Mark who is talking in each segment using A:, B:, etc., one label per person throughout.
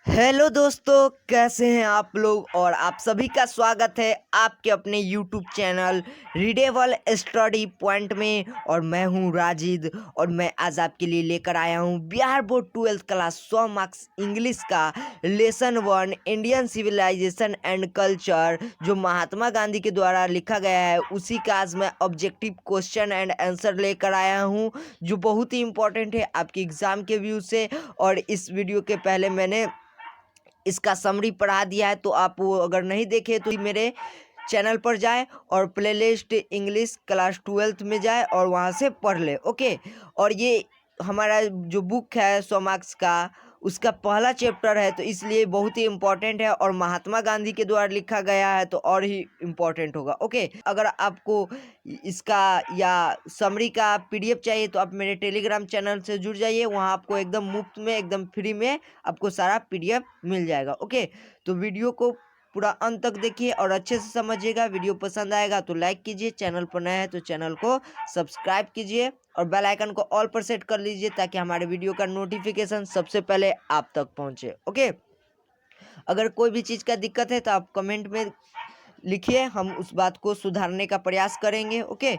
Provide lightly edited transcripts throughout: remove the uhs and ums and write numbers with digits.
A: Hello दोस्तों, कैसे हैं आप लोग। और आप सभी का स्वागत है आपके अपने YouTube channel readable study point में। और मैं हूं राजिद और मैं आज आपके लिए लेकर आया हूं Bihar board 12th class 100 marks English का lesson 1 Indian civilisation and culture, जो महात्मा गांधी के द्वारा लिखा गया है। उसी का आज मैं ऑब्जेक्टिव क्वेश्चन एंड आंसर लेकर आया हूं, जो बहुत ही इंपॉर्टेंट है आपके एग्जाम के व्यू से। और इस वीडियो के पहले मैंने इसका समरी पढ़ा दिया है, तो आप वो अगर नहीं देखे तो मेरे चैनल पर जाए और प्लेलिस्ट इंग्लिश क्लास 12th में जाए और वहाँ से पढ़ ले। ओके। और ये हमारा जो बुक है 100 मार्क्स का, उसका पहला चैप्टर है, तो इसलिए बहुत ही इम्पोर्टेंट है। और महात्मा गांधी के द्वारा लिखा गया है तो और ही इम्पोर्टेंट होगा। ओके। अगर आपको इसका या समरी का पीडीएफ चाहिए तो आप मेरे टेलीग्राम चैनल से जुड़ जाइए, वहाँ आपको एकदम मुफ्त में, एकदम फ्री में आपको सारा पीडीएफ मिल जाएगा। ओके। तो वीडियो को पूरा अंत तक देखिए और अच्छे से समझिएगा। वीडियो पसंद आएगा तो लाइक कीजिए, चैनल पर नया है तो चैनल को सब्सक्राइब कीजिए और बेल आइकन को ऑल पर सेट कर लीजिए, ताकि हमारे वीडियो का नोटिफिकेशन सबसे पहले आप तक पहुंचे। ओके। अगर कोई भी चीज़ का दिक्कत है तो आप कमेंट में लिखिए, हम उस बात को सुधारने का प्रयास करेंगे। ओके।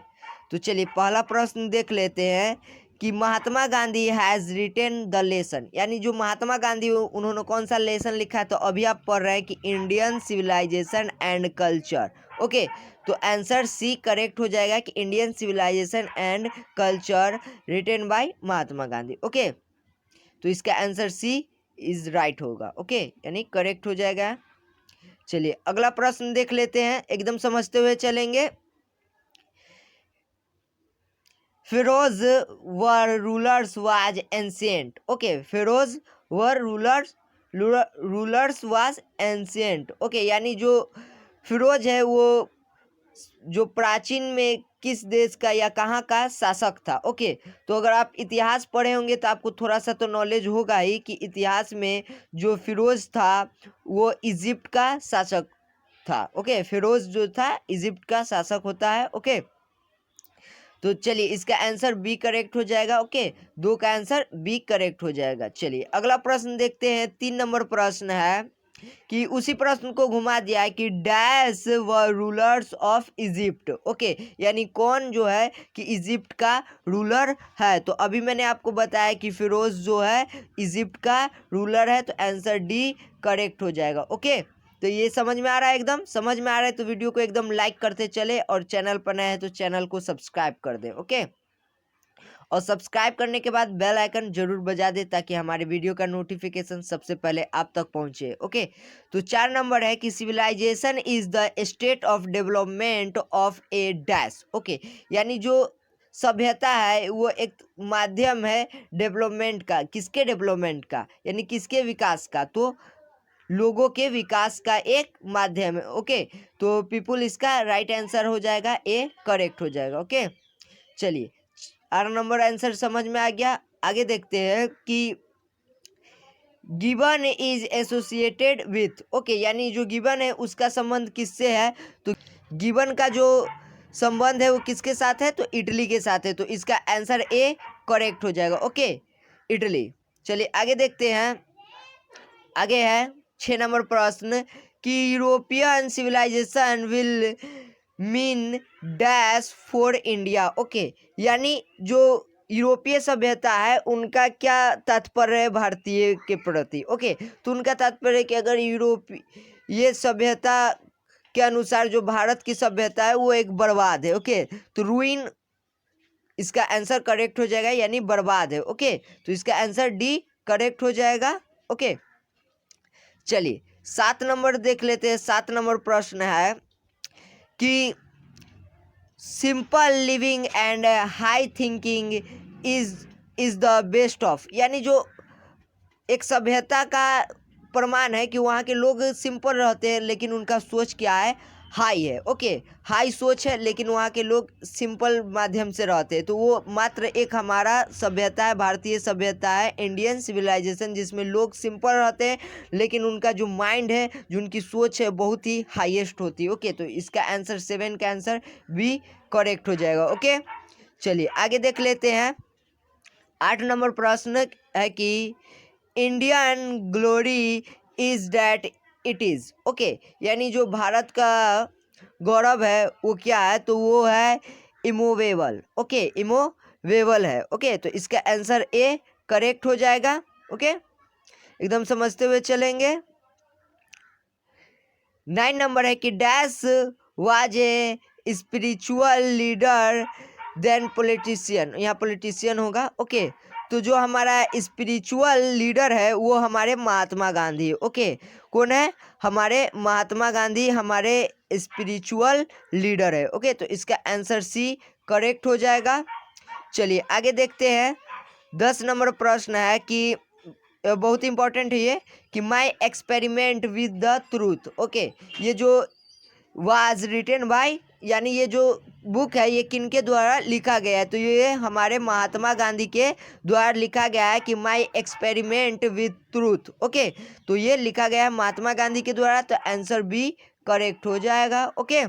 A: तो चलिए पहला प्रश्न देख लेते हैं कि Mahatma Gandhi has written the lesson, यानी जो महात्मा गांधी उन्होंने कौन सा लेसन लिखा है। तो अभी आप पढ़ रहे हैं कि Indian civilisation and culture. Okay. तो आंसर सी करेक्ट हो जाएगा कि Indian civilisation and culture written by Mahatma Gandhi. Okay. तो इसका आंसर सी इज राइट होगा। ओके, यानी करेक्ट हो जाएगा। चलिए अगला प्रश्न देख लेते हैं, एकदम समझते हुए चलेंगे। Feroz were rulers was ancient. Okay, Feroz were rulers was ancient. Okay, यानी जो फिरोज है वो जो प्राचीन में किस देश का या कहाँ का शासक था। ओके। तो अगर आप इतिहास पढ़े होंगे तो आपको थोड़ा सा तो नॉलेज होगा ही कि इतिहास में जो फिरोज था वो इजिप्ट का शासक था। ओके, फिरोज जो था इजिप्ट का शासक होता है। ओके। तो चलिए इसका आंसर बी करेक्ट हो जाएगा। ओके, दो का आंसर बी करेक्ट हो जाएगा। चलिए अगला प्रश्न देखते हैं। 3 नंबर प्रश्न है कि उसी प्रश्न को घुमा दिया है कि डैश व रूलर्स ऑफ इजिप्ट। ओके, यानी कौन जो है कि इजिप्ट का रूलर है। तो अभी मैंने आपको बताया कि फिरोज जो है इजिप्ट का रूलर है, तो आंसर डी करेक्ट हो जाएगा। ओके। तो ये समझ में आ रहा है, एकदम समझ में आ रहा है तो वीडियो को एकदम लाइक करते चले, और चैनल पर नए हैं तो चैनल को सब्सक्राइब कर दें। ओके। और सब्सक्राइब करने के बाद बेल आइकन जरूर बजा दे, ताकि हमारे वीडियो का नोटिफिकेशन सबसे पहले आप तक पहुंचे। ओके। तो 4 नंबर है कि civilisation is the state of development of a dash. Okay, यानी जो सभ्यता है वो एक माध्यम है डेवलपमेंट का। किसके डेवलपमेंट का, यानी किसके विकास का। तो लोगों के विकास का एक माध्यम है। ओके। तो पीपुल इसका राइट आंसर हो जाएगा, ए करेक्ट हो जाएगा। ओके। चलिए 8 नंबर आंसर समझ में आ गया। आगे देखते हैं कि given is associated with. Okay, यानी जो गिवन है उसका संबंध किससे है। तो गिवन का जो संबंध है वो किसके साथ है, तो इटली के साथ है। तो इसका आंसर ए करेक्ट हो जाएगा। Okay, Italy. चलिए आगे देखते हैं। आगे है 6 नंबर प्रश्न कि European civilisation will mean dash for India. Okay, यानी जो यूरोपीय सभ्यता है उनका क्या तात्पर्य है भारतीय के प्रति। ओके, तो उनका तात्पर्य है कि अगर यूरोप ये सभ्यता के अनुसार जो भारत की सभ्यता है वो एक बर्बाद है। ओके, तो रूइन इसका आंसर करेक्ट हो जाएगा, यानी बर्बाद है। ओके, तो इसका आंसर डी करेक्ट हो जाएगा। ओके। चलिए 7 नंबर देख लेते हैं। 7 नंबर प्रश्न है कि simple living and high thinking is the best of, यानी जो एक सभ्यता का प्रमाण है कि वहाँ के लोग सिंपल रहते हैं लेकिन उनका सोच क्या है, हाई है। ओके, हाई सोच है लेकिन वहाँ के लोग सिंपल माध्यम से रहते हैं। तो वो मात्र एक हमारा सभ्यता है, भारतीय सभ्यता है, इंडियन सिविलाइजेशन, जिसमें लोग सिंपल रहते हैं लेकिन उनका जो माइंड है, जो उनकी सोच है, बहुत ही हाईएस्ट होती है। ओके, तो इसका आंसर 7 का आंसर बी करेक्ट हो जाएगा। ओके। चलिए आगे देख लेते हैं। 8 नंबर प्रश्न है कि Indian glory is that it is. Okay, यानी जो भारत का गौरव है वो क्या है, तो वो है इमूवेबल। ओके, इमूवेबल है। ओके, तो इसका आंसर ए करेक्ट हो जाएगा। ओके, एकदम समझते हुए चलेंगे। 9 नंबर है कि dash was a spiritual leader then politician. यहाँ पॉलिटिशियन होगा। ओके, तो जो हमारा स्पिरिचुअल लीडर है वो हमारे महात्मा गांधी। ओके, कौन है, हमारे महात्मा गांधी हमारे स्पिरिचुअल लीडर है। ओके, तो इसका आंसर सी करेक्ट हो जाएगा। चलिए आगे देखते हैं। 10 नंबर प्रश्न है कि बहुत इंपॉर्टेंट है ये, कि my experiment with the truth. Okay, ये जो वाज रिटन बाय, यानी ये जो बुक है ये किनके द्वारा लिखा गया है, तो ये हमारे महात्मा गांधी के द्वारा लिखा गया है कि my experiment with truth. Okay, तो ये लिखा गया है महात्मा गांधी के द्वारा, तो आंसर बी करेक्ट हो जाएगा। ओके,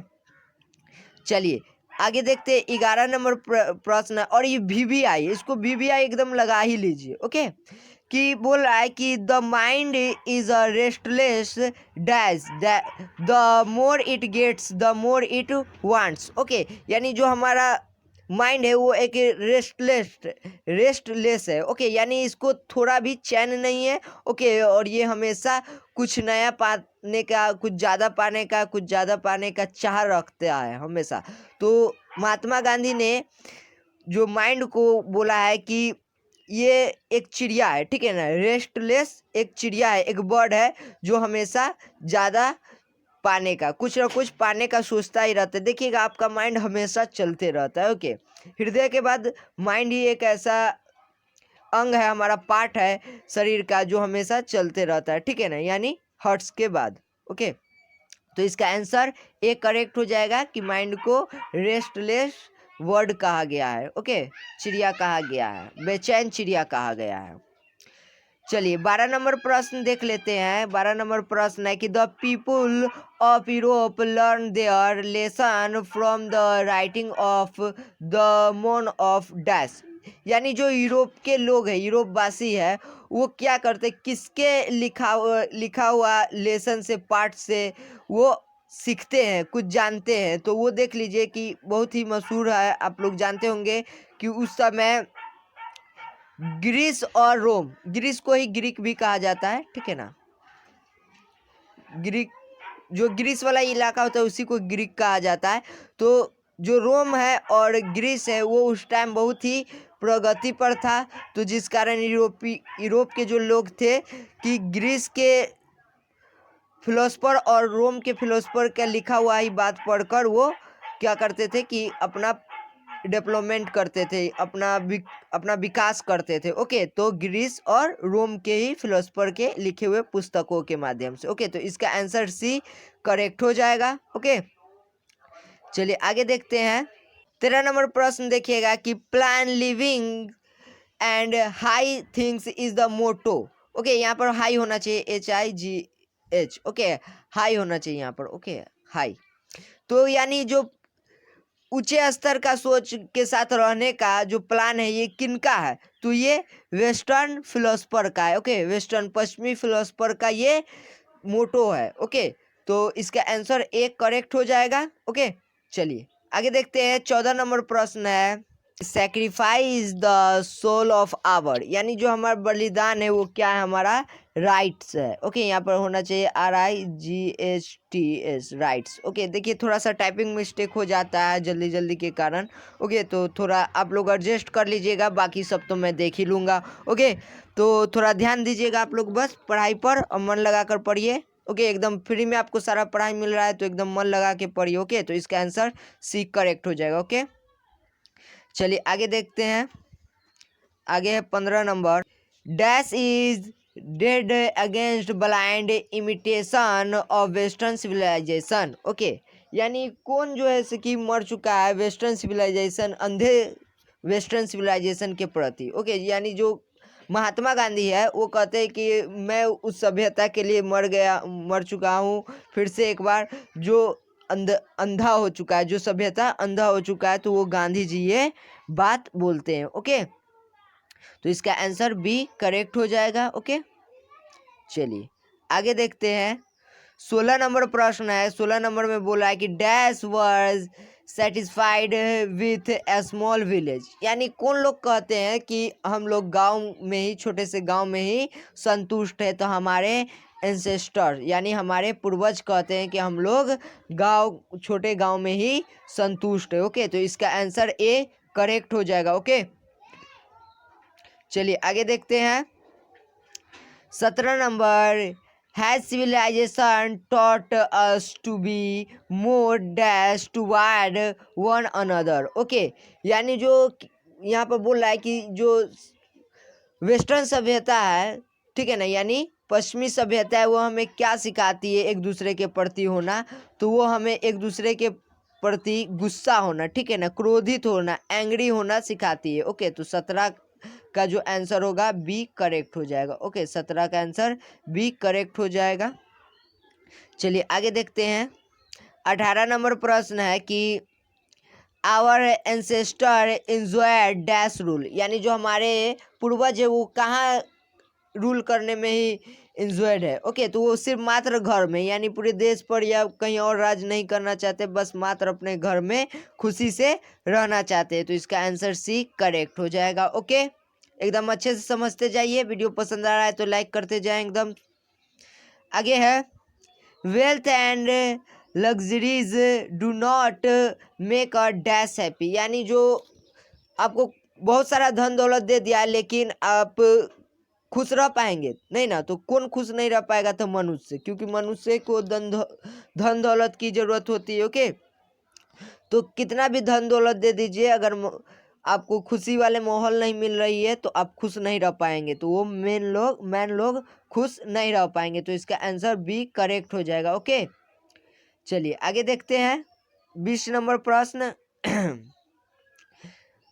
A: चलिए आगे देखते हैं। 11 नंबर प्रश्न है, और ये VVI, इसको VVI एकदम लगा ही लीजिए। ओके, कि बोल रहा है कि the mind is a restless dash, the more it gets the more it wants. Okay, यानी जो हमारा माइंड है वो एक रेस्टलेस है। ओके, यानी इसको थोड़ा भी चैन नहीं है। ओके, और ये हमेशा कुछ नया पाने का, कुछ ज़्यादा पाने का, कुछ ज़्यादा पाने का चाह रखता है हमेशा। तो महात्मा गांधी ने जो माइंड को बोला है कि ये एक चिड़िया है, ठीक है ना, रेस्टलेस एक चिड़िया है, एक बर्ड है जो हमेशा ज़्यादा पाने का, कुछ ना कुछ पाने का सोचता ही रहता है। देखिएगा आपका माइंड हमेशा चलते रहता है। ओके, हृदय के बाद माइंड ही एक ऐसा अंग है, हमारा पार्ट है शरीर का जो हमेशा चलते रहता है, ठीक है ना, यानी हार्ट्स के बाद। ओके, तो इसका आंसर ए करेक्ट हो जाएगा कि माइंड को रेस्टलेस वर्ड कहा गया है। ओके, चिड़िया कहा गया है, बेचैन चिड़िया कहा गया है। चलिए 12 नंबर प्रश्न देख लेते हैं। 12 नंबर प्रश्न है कि the people of Europe learn their lesson from the writing of the मोन ऑफ डैश। यानी जो यूरोप के लोग हैं, यूरोप वासी है, वो क्या करते, किसके लिखा हुआ लेसन से, पाठ से वो सीखते हैं, कुछ जानते हैं। तो वो देख लीजिए कि बहुत ही मशहूर है, आप लोग जानते होंगे कि उस समय ग्रीस और रोम, ग्रीस को ही ग्रीक भी कहा जाता है, ठीक है ना, ग्रीक, जो ग्रीस वाला इलाका होता है उसी को ग्रीक कहा जाता है। तो जो रोम है और ग्रीस है वो उस टाइम बहुत ही प्रगति पर था, तो जिस कारण यूरोप के जो लोग थे कि ग्रीस के फिलोसफर और रोम के फिलोसफर का लिखा हुआ ही बात पढ़कर वो क्या करते थे कि अपना डेवलपमेंट करते थे, अपना विकास करते थे। ओके, तो ग्रीस और रोम के ही फिलोसफर के लिखे हुए पुस्तकों के माध्यम से। ओके, तो इसका आंसर सी करेक्ट हो जाएगा। ओके, चलिए आगे देखते हैं। 13 नंबर प्रश्न देखिएगा कि plain living and high things is the motto. Okay, यहाँ पर हाई होना चाहिए, HIGH। ओके, हाई होना चाहिए यहाँ पर। ओके, हाई, तो यानी जो ऊंचे स्तर का सोच के साथ रहने का जो प्लान है ये किनका है, तो ये वेस्टर्न फिलोसफर का है। ओके, वेस्टर्न पश्चिमी फिलोसफर का ये मोटो है। ओके, तो इसका आंसर एक करेक्ट हो जाएगा। ओके, चलिए आगे देखते हैं। 14 नंबर प्रश्न है, sacrifice the soul of our, यानी जो हमारा बलिदान है वो क्या है, हमारा राइट्स है। ओके, यहाँ पर होना चाहिए RIGHTS, राइट्स। ओके, देखिए थोड़ा सा टाइपिंग मिस्टेक हो जाता है जल्दी जल्दी के कारण। ओके, तो थोड़ा आप लोग एडजस्ट कर लीजिएगा, बाकी सब तो मैं देख ही लूँगा। ओके, तो थोड़ा ध्यान दीजिएगा आप लोग बस पढ़ाई पर, और मन लगा कर पढ़िए। ओके, एकदम फ्री में आपको सारा पढ़ाई मिल रहा है, तो एकदम मन लगा के पढ़िए। ओके, तो इसका आंसर सी करेक्ट हो जाएगा। ओके, चलिए आगे देखते हैं। आगे है 15 number, dash is dead against blind imitation of western civilisation. Okay, यानी कौन जो है से कि मर चुका है वेस्टर्न सिविलाइजेशन, अंधे वेस्टर्न सिविलाइजेशन के प्रति। ओके, यानी जो महात्मा गांधी है वो कहते हैं कि मैं उस सभ्यता के लिए मर चुका हूँ, फिर से एक बार जो अंधा हो चुका है, जो सभ्यता अंधा हो चुका है, तो वो गांधी जी ये बात बोलते हैं। ओके, तो इसका आंसर बी करेक्ट हो जाएगा। ओके, चलिए आगे देखते हैं। 16 नंबर प्रश्न है। 16 नंबर में बोला है कि dash was satisfied with A small village, यानी कौन लोग कहते हैं कि हम लोग गांव में ही, छोटे से गांव में ही संतुष्ट है। तो हमारे एंसेस्टर यानी हमारे पूर्वज कहते हैं कि हम लोग गांव, छोटे गांव में ही संतुष्ट है। ओके, तो इसका आंसर ए करेक्ट हो जाएगा। ओके, चलिए आगे देखते हैं। 17 number, has civilisation taught us to be more dash toward one another. Okay, यानी जो यहाँ पर बोल रहा है कि जो वेस्टर्न सभ्यता है, ठीक है ना, यानी पश्चिमी सभ्यता है, वो हमें क्या सिखाती है, एक दूसरे के प्रति होना। तो वो हमें एक दूसरे के प्रति गुस्सा होना, ठीक है ना, क्रोधित होना, एंग्री होना सिखाती है। ओके, तो 17 का जो आंसर होगा बी करेक्ट हो जाएगा। ओके, 17 का आंसर बी करेक्ट हो जाएगा। चलिए आगे देखते हैं। 18 नंबर प्रश्न है कि our ancestor enjoy dash rule, यानी जो हमारे पूर्वज है वो कहाँ रूल करने में ही इंजॉयड है। ओके, तो वो सिर्फ मात्र घर में, यानी पूरे देश पर या कहीं और राज नहीं करना चाहते, बस मात्र अपने घर में खुशी से रहना चाहते हैं। तो इसका आंसर सी करेक्ट हो जाएगा। ओके, एकदम अच्छे से समझते जाइए। वीडियो पसंद आ रहा है तो लाइक करते जाएं एकदम। आगे है, wealth and luxuries do not make a dash happy, यानी जो आपको बहुत सारा धन दौलत दे दिया लेकिन आप खुश रह पाएंगे नहीं ना, तो कौन खुश नहीं रह पाएगा? तो मनुष्य, क्योंकि मनुष्य को धन दौलत की जरूरत होती है। ओके, तो कितना भी धन दौलत दे दीजिए, अगर आपको खुशी वाले माहौल नहीं मिल रही है तो आप खुश नहीं रह पाएंगे। तो वो मैन लोग खुश नहीं रह पाएंगे। तो इसका आंसर बी करेक्ट हो जाएगा। ओके, चलिए आगे देखते हैं। 20 नंबर प्रश्न,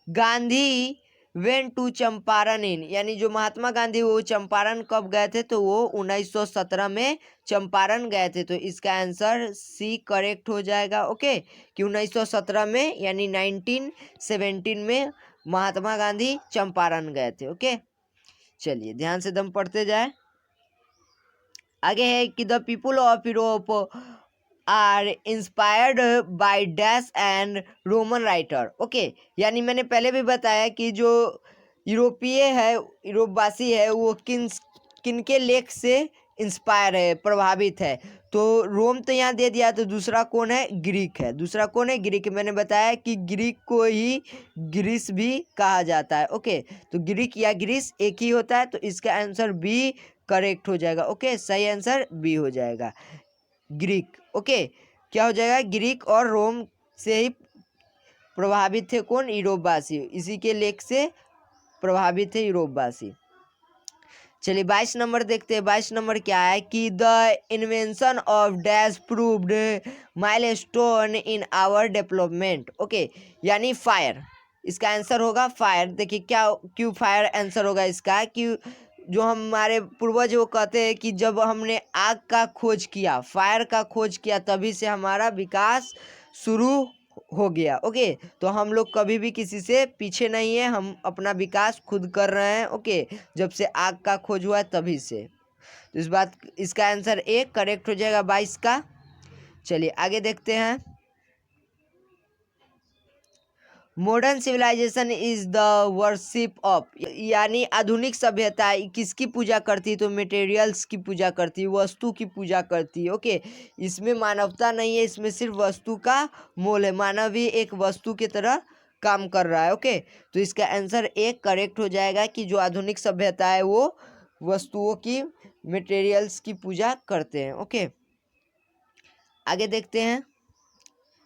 A: गांधी वेंट टू चंपारण इन, यानी जो महात्मा गांधी वो चंपारण कब गए थे? तो वो 1917 में चंपारण गए थे। तो इसका आंसर सी करेक्ट हो जाएगा। ओके, कि 1917 में यानी 1917 में महात्मा गांधी चंपारण गए थे। ओके, चलिए ध्यान से दम पढ़ते जाए। आगे है कि the people of Europe are inspired by dash and Roman writer. Okay, यानी मैंने पहले भी बताया कि जो यूरोपीय है, यूरोपवासी है, वो किनके लेख से इंस्पायर है, प्रभावित है? तो रोम तो यहाँ दे दिया, तो दूसरा कौन है? ग्रीक है। दूसरा कौन है? ग्रीक। मैंने बताया कि ग्रीक को ही ग्रीस भी कहा जाता है। ओके, तो ग्रीक या ग्रीस एक ही होता है। तो इसका आंसर बी करेक्ट हो जाएगा। ओके, सही आंसर बी हो जाएगा, ग्रीक। ओके, क्या हो जाएगा? ग्रीक और रोम से ही प्रभावित थे कौन? यूरोपवासी, इसी के लेख से प्रभावित थे यूरोपवासी। चलिए 22 नंबर देखते हैं। 22 नंबर क्या है कि the invention of dash proved milestone in our development. Okay, यानी फायर, इसका आंसर होगा फायर। देखिए क्या, क्यों फायर आंसर होगा इसका? कि जो हमारे पूर्वज वो कहते हैं कि जब हमने आग का खोज किया, फायर का खोज किया, तभी से हमारा विकास शुरू हो गया। ओके, तो हम लोग कभी भी किसी से पीछे नहीं है, हम अपना विकास खुद कर रहे हैं। ओके, जब से आग का खोज हुआ है तभी से। तो इसका आंसर ए करेक्ट हो जाएगा 22 का। चलिए आगे देखते हैं। Modern civilisation is the worship of, यानी आधुनिक सभ्यता किसकी पूजा करती है? तो मटेरियल्स की पूजा करती है, वस्तु की पूजा करती है। ओके, इसमें मानवता नहीं है, इसमें सिर्फ वस्तु का मोल है। मानव ही एक वस्तु की तरह काम कर रहा है। ओके, तो इसका आंसर एक करेक्ट हो जाएगा कि जो आधुनिक सभ्यता है वो वस्तुओं की, मटेरियल्स की पूजा करते हैं। ओके, आगे देखते हैं।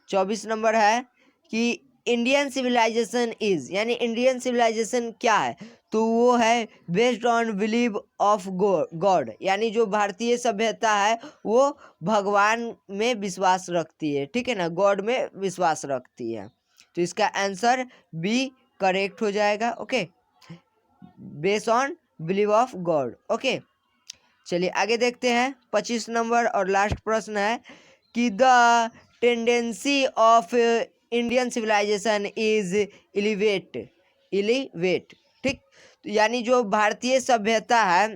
A: 24 नंबर है कि इंडियन सिविलाइजेशन इज, यानी इंडियन सिविलाइजेशन क्या है? तो वो है based on believe of God, यानी जो भारतीय सभ्यता है वो भगवान में विश्वास रखती है। ठीक है ना, गॉड में विश्वास रखती है। तो इसका आंसर बी करेक्ट हो जाएगा। Okay, based on believe of God. Okay, चलिए आगे देखते हैं। 25 नंबर और लास्ट प्रश्न है कि the tendency of Indian civilisation is elevate. ठीक, तो यानी जो भारतीय सभ्यता है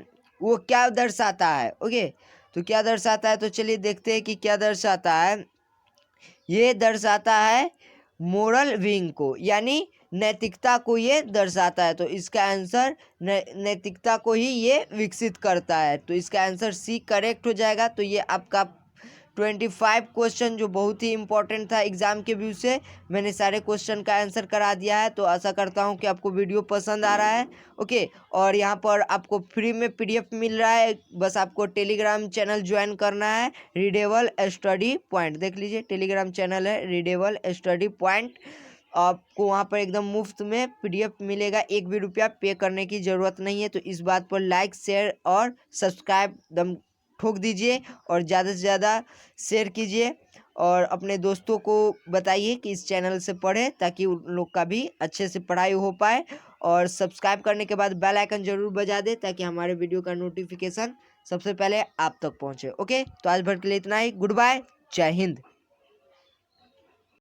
A: वो क्या दर्शाता है। ओके, तो क्या दर्शाता है, तो चलिए देखते हैं कि क्या दर्शाता है। ये दर्शाता है मोरल विंग को, यानी नैतिकता को ये दर्शाता है। तो इसका आंसर नैतिकता को ही ये विकसित करता है। तो इसका आंसर सी करेक्ट हो जाएगा। तो ये आपका 25 क्वेश्चन जो बहुत ही इंपॉर्टेंट था एग्जाम के व्यू से, मैंने सारे क्वेश्चन का आंसर करा दिया है। तो आशा करता हूँ कि आपको वीडियो पसंद आ रहा है। ओके, और यहाँ पर आपको फ्री में पीडीएफ मिल रहा है, बस आपको टेलीग्राम चैनल ज्वाइन करना है, रीडेबल स्टडी पॉइंट। देख लीजिए टेलीग्राम चैनल है रीडेबल स्टडी पॉइंट। आपको वहाँ पर एकदम मुफ्त में पीडीएफ मिलेगा, एक भी रुपया पे करने की ज़रूरत नहीं है। तो इस बात पर लाइक शेयर और सब्सक्राइब दम ठोक दीजिए और ज़्यादा से ज़्यादा शेयर कीजिए और अपने दोस्तों को बताइए कि इस चैनल से पढ़े, ताकि उन लोग का भी अच्छे से पढ़ाई हो पाए। और सब्सक्राइब करने के बाद बेल आइकन जरूर बजा दे, ताकि हमारे वीडियो का नोटिफिकेशन सबसे पहले आप तक पहुंचे। ओके, तो आज भर के लिए इतना ही। गुड बाय, जय हिंद।